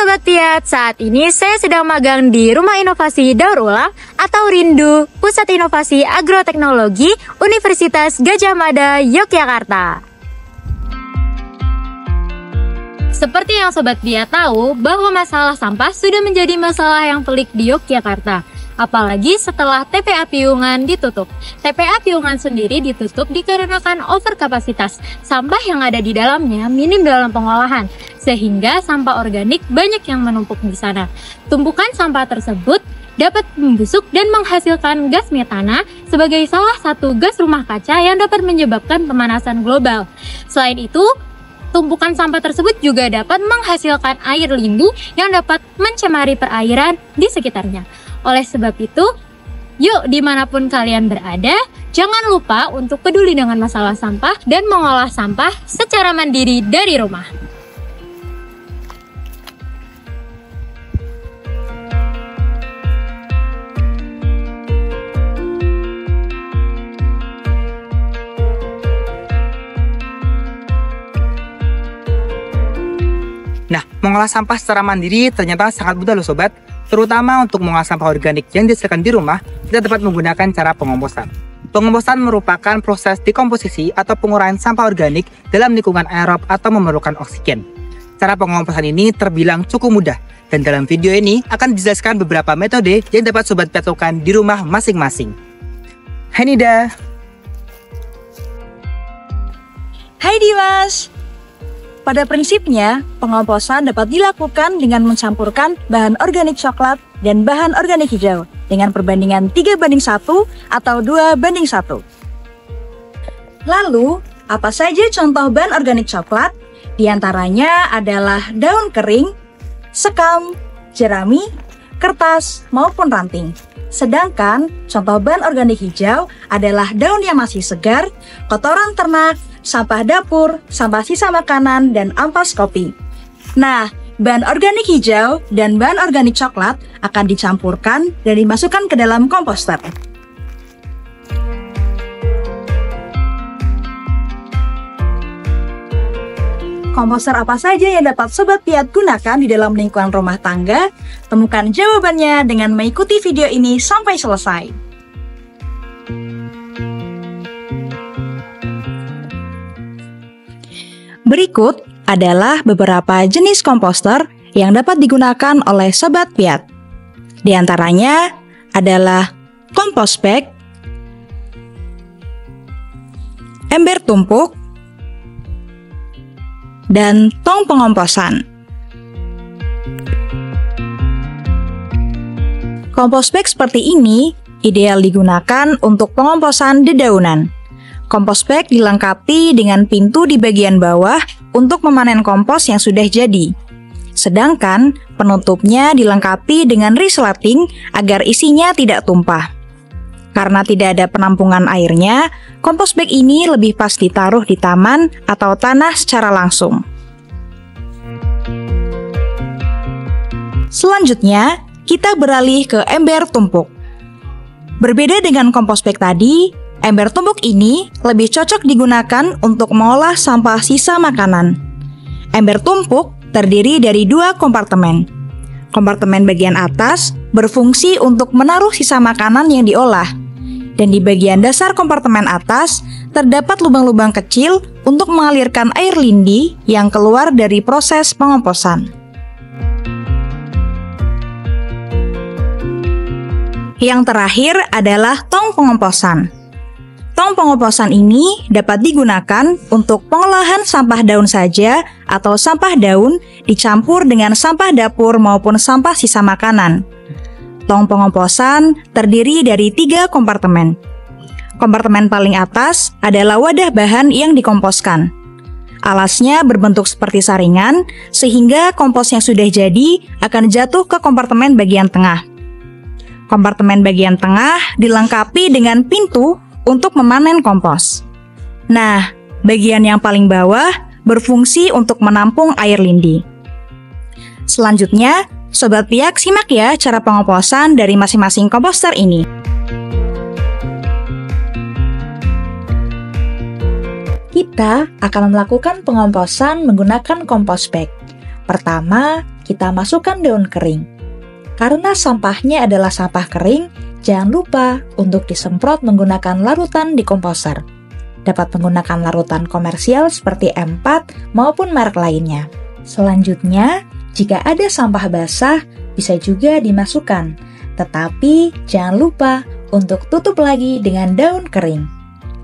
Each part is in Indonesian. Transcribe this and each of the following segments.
Sobat Piat, saat ini saya sedang magang di Rumah Inovasi Daur Ulang atau RINDU, Pusat Inovasi Agroteknologi Universitas Gadjah Mada, Yogyakarta. Seperti yang Sobat Piat tahu, bahwa masalah sampah sudah menjadi masalah yang pelik di Yogyakarta. Apalagi setelah TPA Piungan ditutup. TPA Piungan sendiri ditutup dikarenakan overkapasitas. Sampah yang ada di dalamnya minim dalam pengolahan, sehingga sampah organik banyak yang menumpuk di sana. Tumpukan sampah tersebut dapat membusuk dan menghasilkan gas metana sebagai salah satu gas rumah kaca yang dapat menyebabkan pemanasan global. Selain itu, tumpukan sampah tersebut juga dapat menghasilkan air lindu yang dapat mencemari perairan di sekitarnya. Oleh sebab itu, yuk dimanapun kalian berada, jangan lupa untuk peduli dengan masalah sampah dan mengolah sampah secara mandiri dari rumah. Nah, mengolah sampah secara mandiri ternyata sangat mudah loh sobat. Terutama untuk mengolah sampah organik yang disediakan di rumah, kita dapat menggunakan cara pengomposan. Pengomposan merupakan proses dekomposisi atau penguraian sampah organik dalam lingkungan aerob atau memerlukan oksigen. Cara pengomposan ini terbilang cukup mudah, dan dalam video ini akan dijelaskan beberapa metode yang dapat sobat Piat lakukan di rumah masing-masing. Hai Nida. Hai Dimas. Pada prinsipnya, pengomposan dapat dilakukan dengan mencampurkan bahan organik coklat dan bahan organik hijau dengan perbandingan 3:1 atau 2:1. Lalu, apa saja contoh bahan organik coklat? Di antaranya adalah daun kering, sekam, jerami, kertas, maupun ranting. Sedangkan contoh bahan organik hijau adalah daun yang masih segar, kotoran ternak, sampah dapur, sampah sisa makanan, dan ampas kopi. Nah, bahan organik hijau dan bahan organik coklat akan dicampurkan dan dimasukkan ke dalam komposter. Komposter apa saja yang dapat Sobat Piat gunakan di dalam lingkungan rumah tangga? Temukan jawabannya dengan mengikuti video ini sampai selesai. Berikut adalah beberapa jenis komposter yang dapat digunakan oleh Sobat Piat. Di antaranya adalah kompos bag, ember tumpuk, dan tong pengomposan. Kompos bag seperti ini ideal digunakan untuk pengomposan dedaunan. Kompos bag dilengkapi dengan pintu di bagian bawah untuk memanen kompos yang sudah jadi. Sedangkan penutupnya dilengkapi dengan resleting agar isinya tidak tumpah. Karena tidak ada penampungan airnya, kompos bag ini lebih pas ditaruh di taman atau tanah secara langsung. Selanjutnya, kita beralih ke ember tumpuk. Berbeda dengan kompos bag tadi, ember tumpuk ini lebih cocok digunakan untuk mengolah sampah sisa makanan. Ember tumpuk terdiri dari 2 kompartemen. Kompartemen bagian atas berfungsi untuk menaruh sisa makanan yang diolah. Dan di bagian dasar kompartemen atas terdapat lubang-lubang kecil untuk mengalirkan air lindi yang keluar dari proses pengomposan. Yang terakhir adalah tong pengomposan. Tong pengomposan ini dapat digunakan untuk pengolahan sampah daun saja atau sampah daun dicampur dengan sampah dapur maupun sampah sisa makanan. Tong pengomposan terdiri dari 3 kompartemen. Kompartemen paling atas adalah wadah bahan yang dikomposkan. Alasnya berbentuk seperti saringan, sehingga kompos yang sudah jadi akan jatuh ke kompartemen bagian tengah. Kompartemen bagian tengah dilengkapi dengan pintu untuk memanen kompos. Nah, bagian yang paling bawah berfungsi untuk menampung air lindi. Selanjutnya, Sobat Piat simak ya cara pengomposan dari masing-masing komposter ini. Kita akan melakukan pengomposan menggunakan kompos bag. Pertama, kita masukkan daun kering. Karena sampahnya adalah sampah kering, jangan lupa untuk disemprot menggunakan larutan dekomposer. Dapat menggunakan larutan komersial seperti M4 maupun merek lainnya. Selanjutnya, jika ada sampah basah, bisa juga dimasukkan. Tetapi jangan lupa untuk tutup lagi dengan daun kering.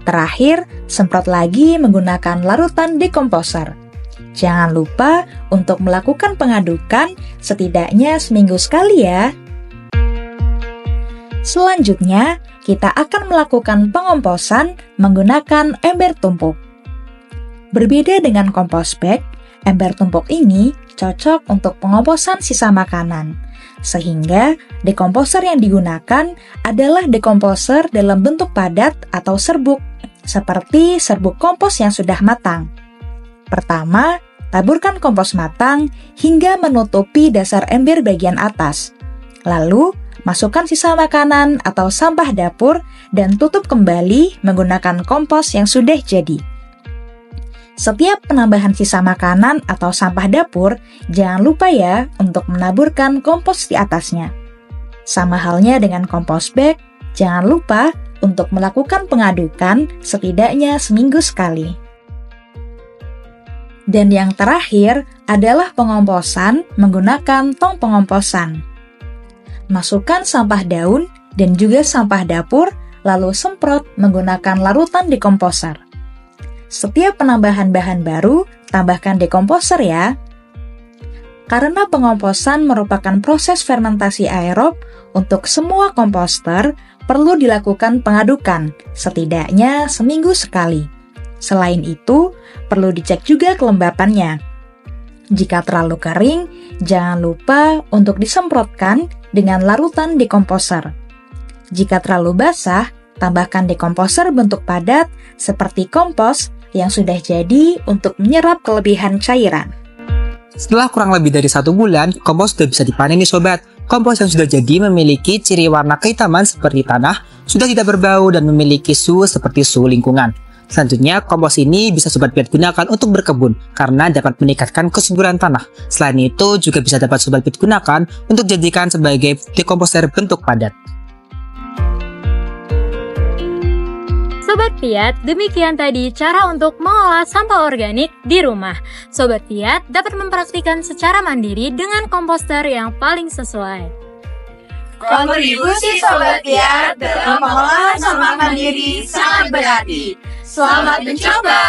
Terakhir, semprot lagi menggunakan larutan dekomposer. Jangan lupa untuk melakukan pengadukan setidaknya seminggu sekali ya. Selanjutnya, kita akan melakukan pengomposan menggunakan ember tumpuk. Berbeda dengan kompos bag, ember tumpuk ini cocok untuk pengomposan sisa makanan. Sehingga dekomposer yang digunakan adalah dekomposer dalam bentuk padat atau serbuk, seperti serbuk kompos yang sudah matang. Pertama, taburkan kompos matang hingga menutupi dasar ember bagian atas. Lalu, masukkan sisa makanan atau sampah dapur dan tutup kembali menggunakan kompos yang sudah jadi. Setiap penambahan sisa makanan atau sampah dapur, jangan lupa ya untuk menaburkan kompos di atasnya. Sama halnya dengan kompos bag, jangan lupa untuk melakukan pengadukan setidaknya seminggu sekali. Dan yang terakhir adalah pengomposan menggunakan tong pengomposan. Masukkan sampah daun dan juga sampah dapur, lalu semprot menggunakan larutan dekomposer. Setiap penambahan bahan baru, tambahkan dekomposer ya. Karena pengomposan merupakan proses fermentasi aerob, untuk semua komposter perlu dilakukan pengadukan, setidaknya seminggu sekali. Selain itu, perlu dicek juga kelembapannya. Jika terlalu kering, jangan lupa untuk disemprotkan dengan larutan dekomposer. Jika terlalu basah, tambahkan dekomposer bentuk padat seperti kompos yang sudah jadi untuk menyerap kelebihan cairan. Setelah kurang lebih dari 1 bulan, kompos sudah bisa dipanen nih sobat. Kompos yang sudah jadi memiliki ciri warna kehitaman seperti tanah, sudah tidak berbau dan memiliki suhu seperti suhu lingkungan. Selanjutnya, kompos ini bisa Sobat Piat gunakan untuk berkebun karena dapat meningkatkan kesuburan tanah. Selain itu, juga bisa dapat Sobat Piat gunakan untuk dijadikan sebagai dekomposer bentuk padat. Sobat Piat, demikian tadi cara untuk mengolah sampah organik di rumah. Sobat Piat dapat mempraktikkan secara mandiri dengan komposter yang paling sesuai. Kontribusi Sobat Piat dalam pengolahan sampah mandiri sangat berarti. Selamat mencoba!